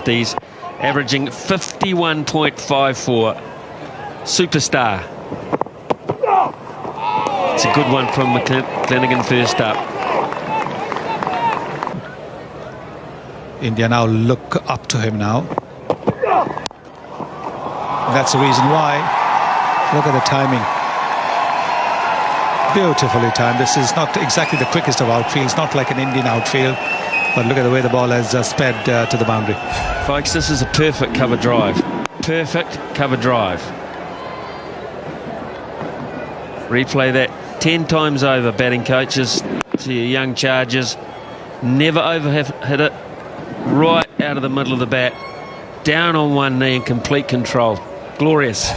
50s, averaging 51.54. Superstar. It's a good one from McClenaghan first up. India now look up to him now. That's the reason why. Look at the timing. Beautifully timed. This is not exactly the quickest of outfields, not like an Indian outfield, but look at the way the ball has sped to the boundary. Folks, this is a perfect cover drive. Perfect cover drive. Replay that 10 times over, batting coaches, to your young chargers. Never hit it right out of the middle of the bat. Down on one knee in complete control. Glorious.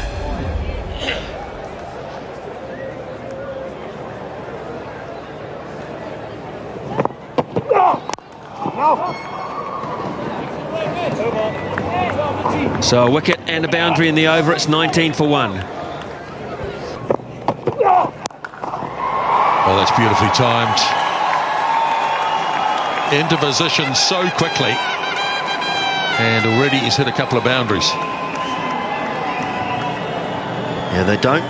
So a wicket and a boundary in the over. It's 19 for 1. Oh, that's beautifully timed. Into position so quickly. And already he's hit a couple of boundaries. Yeah, they don't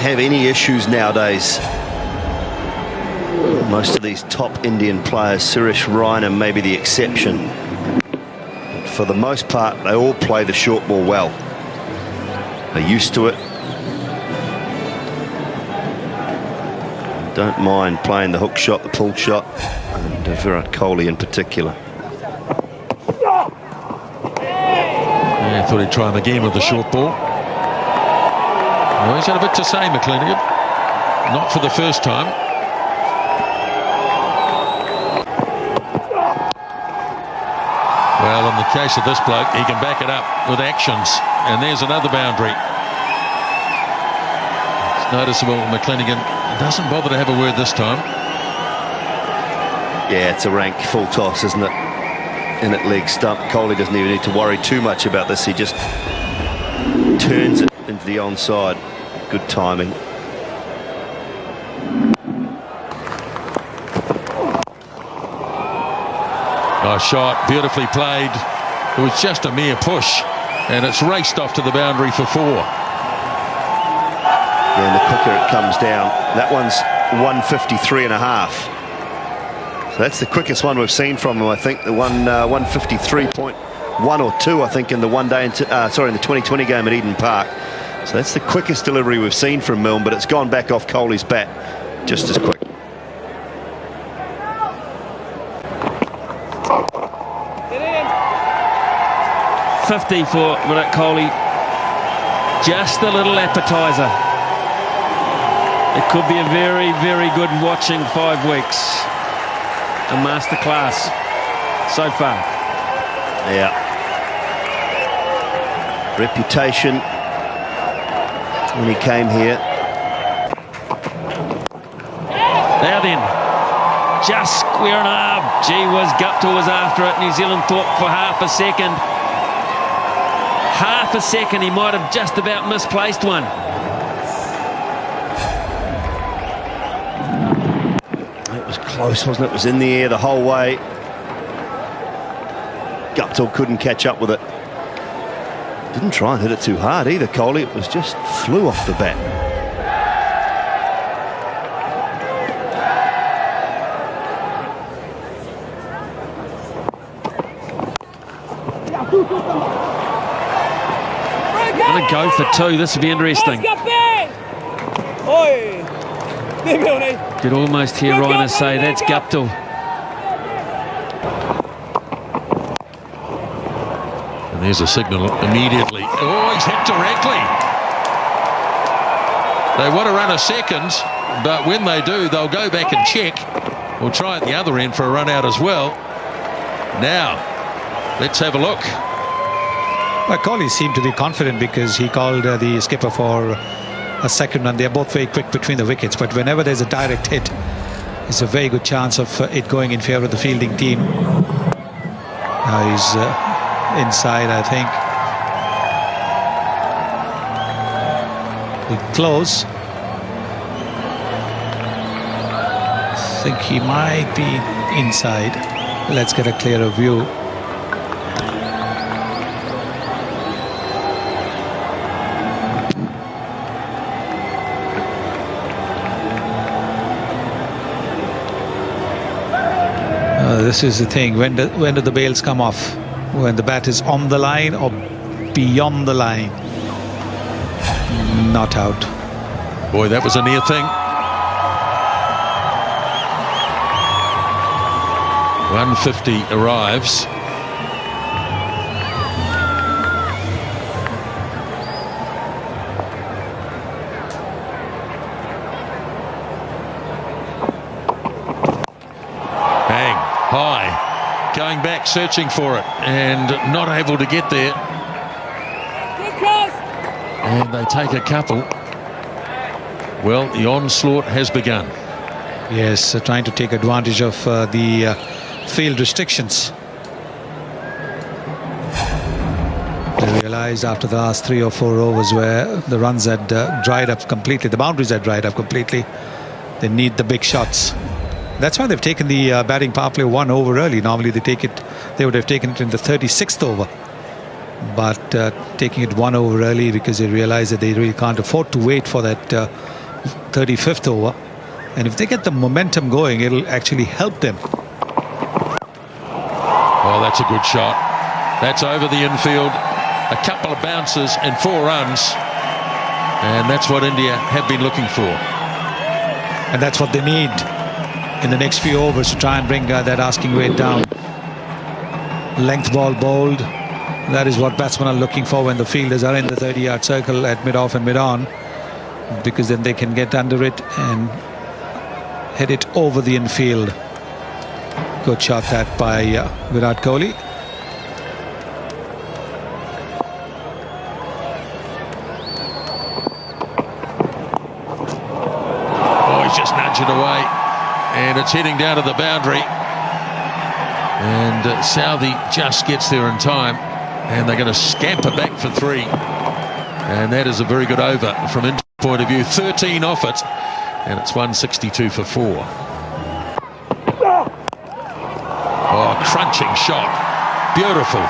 have any issues nowadays. Most of these top Indian players, Suresh Raina may be the exception. For the most part, they all play the short ball well. They're used to it. Don't mind playing the hook shot, the pull shot, and Virat Kohli in particular. Yeah, I thought he'd try him again with the short ball. Well, he's had a bit to say, McClenaghan. Not for the first time. Well, in the case of this bloke, he can back it up with actions. And there's another boundary. It's noticeable McClenaghan doesn't bother to have a word this time. Yeah, it's a rank full toss, isn't it? In at leg stump. Kohli doesn't even need to worry too much about this. He just turns it into the onside. Good timing. Nice shot, beautifully played. It was just a mere push, and it's raced off to the boundary for 4. Yeah, and the quicker it comes down. That one's 153.5. So that's the quickest one we've seen from him. I think the one 153.1 or 2. I think in the in the 2020 game at Eden Park. So that's the quickest delivery we've seen from Milne, but it's gone back off Kohli's bat just as quick. Get in. 50 for Virat Kohli. Just a little appetizer. It could be a very, very good watching 5 weeks. A masterclass so far. Yeah. Reputation when he came here. Now then, just square and arm. Gee whiz, Guptill was after it. New Zealand thought for half a second. Half a second, he might have just about misplaced one. It was close, wasn't it? It was in the air the whole way. Guptill couldn't catch up with it. Didn't try and hit it too hard either, Kohli. It was just flew off the bat. Gonna go for 2. This will be interesting. Could almost hear Raina say that's Guptill. And there's a signal immediately. Oh, he's hit directly. They want to run a second, but when they do, they'll go back and check. We'll try at the other end for a run out as well. Now, let's have a look. Well, Kohli seemed to be confident because he called the skipper for a second run. They're both very quick between the wickets, but whenever there's a direct hit, it's a very good chance of it going in favour of the fielding team. Now he's inside, I think. Close. I think he might be inside. Let's get a clearer view. This is the thing. When do the bails come off? When the bat is on the line or beyond the line? Not out. Boy, that was a near thing. 150 arrives. Bang, high, going back, searching for it, and not able to get there. And they take a couple. Well, the onslaught has begun. Yes, trying to take advantage of the field restrictions. They realized after the last 3 or 4 overs where the runs had dried up completely, the boundaries had dried up completely, they need the big shots. That's why they've taken the batting power play 1 over early. Normally they would have taken it in the 36th over, but taking it 1 over early because they realize that they really can't afford to wait for that 35th over. And if they get the momentum going, it'll actually help them. Oh, that's a good shot. That's over the infield. A couple of bounces and 4 runs. And that's what India have been looking for. And that's what they need in the next few overs to try and bring that asking rate down. Length ball bowled. That is what batsmen are looking for when the fielders are in the 30-yard circle at mid-off and mid-on, because then they can get under it and hit it over the infield. Good shot that by Virat Kohli. Oh, he's just nudged it away, and it's heading down to the boundary. And Southee just gets there in time, and they're going to scamper back for 3. And that is a very good over from India's point of view. 13 off it, and it's 162 for 4. Oh, crunching shot. Beautiful.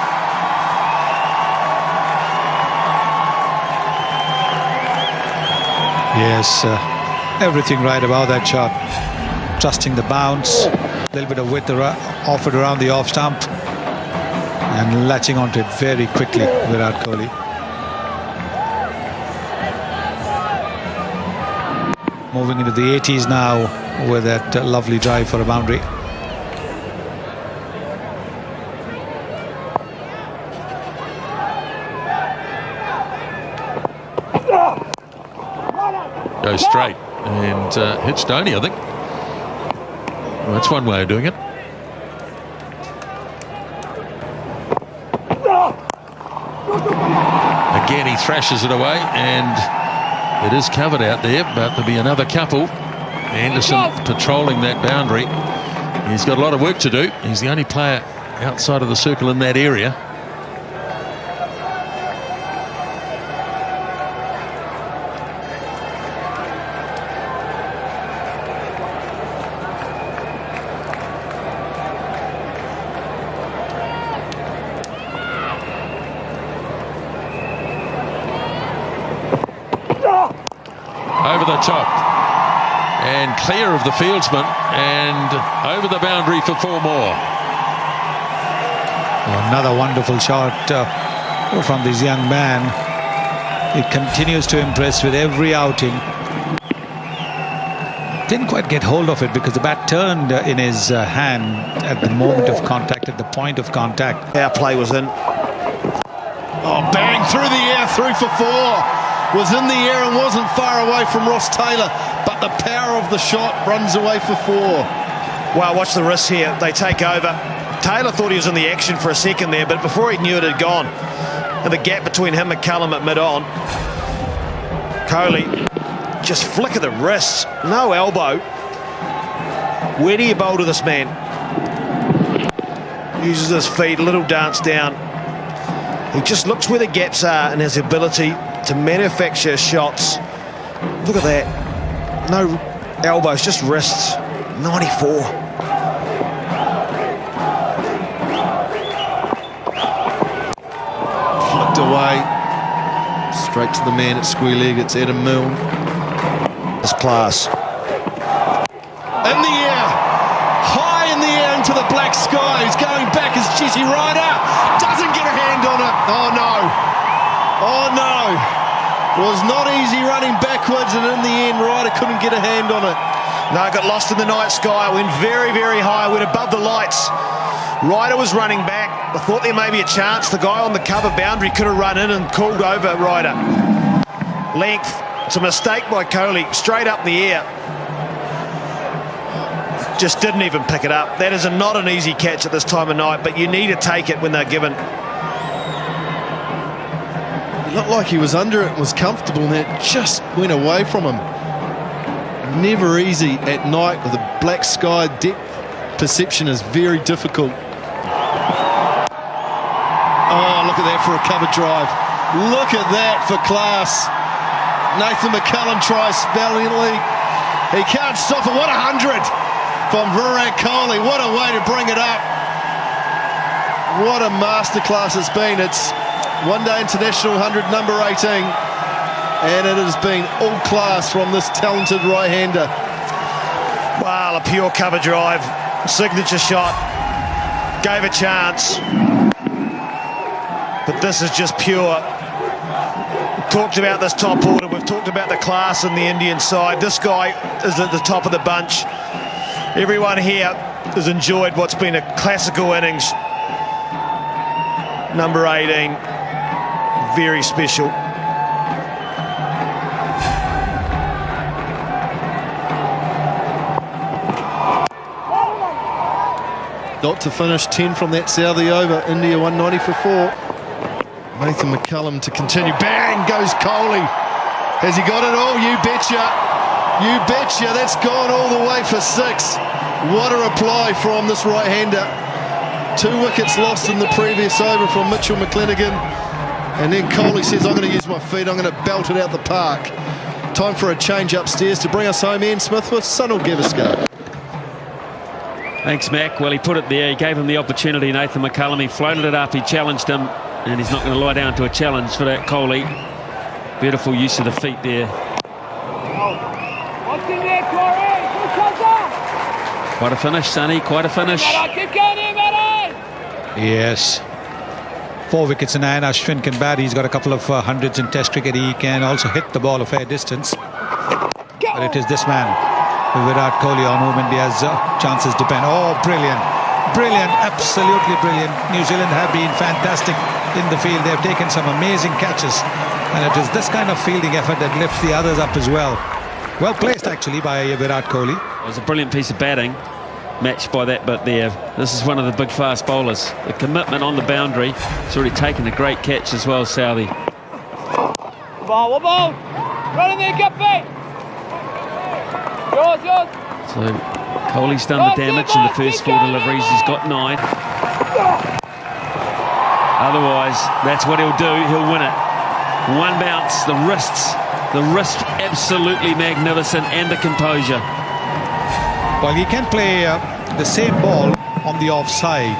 Yes, everything right about that shot. Trusting the bounce, a little bit of width offered around the off stump, and latching onto it very quickly, Virat Kohli. Moving into the 80s now with that lovely drive for a boundary. Goes straight and hits Dhoni, I think. Well, that's one way of doing it. Again, he thrashes it away, and it is covered out there, but there'll be another couple. Anderson patrolling that boundary. He's got a lot of work to do. He's the only player outside of the circle in that area. Over the top and clear of the fieldsman and over the boundary for 4 more. Another wonderful shot from this young man. It continues to impress with every outing. Didn't quite get hold of it because the bat turned in his hand at the moment of contact, at the point of contact. Our play was in. Oh, bang through the air, through for 4. Was in the air and wasn't far away from Ross Taylor, but the power of the shot runs away for 4. Well, watch the wrists here. They take over. Taylor thought he was in the action for a second there, but before he knew it had gone. And the gap between him and Callum at mid-on. Kohli, just flick of the wrists, no elbow. Where do you bowl to this man? Uses his feet, a little dance down. He just looks where the gaps are and his ability to manufacture shots. Look at that. No elbows, just wrists. 94. Flicked away. Straight to the man at square leg. It's Adam Milne. This class. In the air. High in the air into the black sky. going back is Jesse Ryder. Doesn't get a hand on it. Oh no. Oh no. It was not easy running backwards, and in the end Ryder couldn't get a hand on it. No, got lost in the night sky. Went very, very high. Went above the lights. Ryder was running back. I thought there may be a chance. The guy on the cover boundary could have run in and called over Ryder. Length. It's a mistake by Kohli. Straight up the air. Just didn't even pick it up. That is not an easy catch at this time of night, but you need to take it when they're given. It looked like he was under it and was comfortable, and it just went away from him. Never easy at night with a black sky. Depth perception is very difficult. Oh, look at that for a cover drive. Look at that for class. Nathan McCullum tries valiantly. He can't stop it. What 100 from Virat Kohli. What a way to bring it up. What a masterclass it's been. It's One Day International 100, number 18. And it has been all class from this talented right-hander. Well, a pure cover drive. Signature shot. Gave a chance. But this is just pure. We've talked about this top order. We've talked about the class in the Indian side. This guy is at the top of the bunch. Everyone here has enjoyed what's been a classical innings. Number 18. Very special. Got to finish 10 from that Southee over. India 190 for 4. Nathan McCullum to continue. Bang goes Kohli. Has he got it all? You betcha. You betcha. That's gone all the way for 6. What a reply from this right-hander. 2 wickets lost in the previous over from Mitchell McClenaghan. And then Kohli says, I'm going to use my feet. I'm going to belt it out the park. Time for a change upstairs to bring us home. Ian Smith with Sunil Gavaskar. Thanks, Mac. Well, he put it there. He gave him the opportunity, Nathan McCullum. He floated it up. He challenged him. And he's not going to lie down to a challenge for that, Kohli. Beautiful use of the feet there. Quite a finish, Sonny. Quite a finish. Yes. 4 wickets in hand. Ashwin can bat. He's got a couple of hundreds in Test cricket. He can also hit the ball a fair distance. But it is this man, Virat Kohli, on whom India's chances depend. Oh, brilliant. Brilliant. Absolutely brilliant. New Zealand have been fantastic in the field. They've taken some amazing catches. And it is this kind of fielding effort that lifts the others up as well. Well placed, actually, by Virat Kohli. It was a brilliant piece of batting, matched by that bit there. This is one of the big fast bowlers. The commitment on the boundary. He's already taken a great catch as well, Southee. Ball. Run in there, Guppy. Yours. So Kohli's done the damage in the first 4 deliveries. He's got 9. Otherwise, that's what he'll do. He'll win it. One bounce, the wrist absolutely magnificent, and the composure. Well, he can play the same ball on the offside.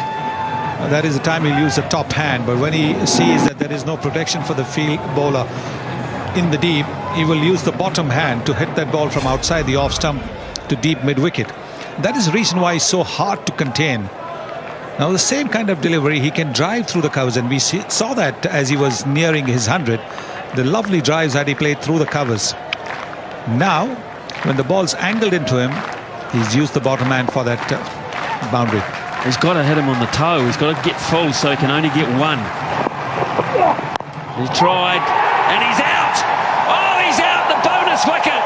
That is the time he'll use the top hand. But when he sees that there is no protection for the field bowler in the deep, he will use the bottom hand to hit that ball from outside the off stump to deep mid-wicket. That is the reason why he's so hard to contain. Now, the same kind of delivery, he can drive through the covers, and we saw that as he was nearing his 100. The lovely drives that he played through the covers. Now, when the ball's angled into him, he's used the bottom hand for that boundary. He's got to hit him on the toe. He's got to get full so he can only get 1. He tried, and he's out. Oh, he's out, the bonus wicket.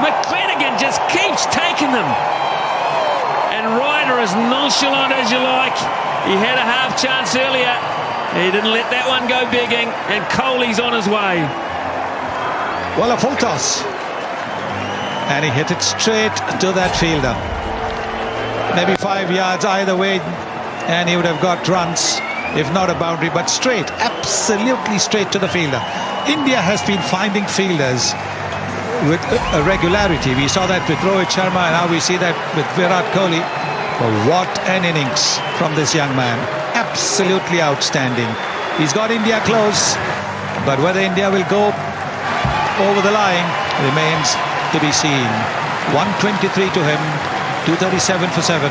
McClenaghan just keeps taking them. And Ryder, as nonchalant as you like, he had a half chance earlier. He didn't let that one go begging, and Kohli's on his way. Well, a full toss. And he hit it straight to that fielder. Maybe 5 yards either way, and he would have got runs, if not a boundary, but straight, absolutely straight to the fielder. India has been finding fielders with a regularity. We saw that with Rohit Sharma, and now we see that with Virat Kohli. Well, what an innings from this young man. Absolutely outstanding. He's got India close, but whether India will go over the line remains to be seen. 123 to him, 237 for 7.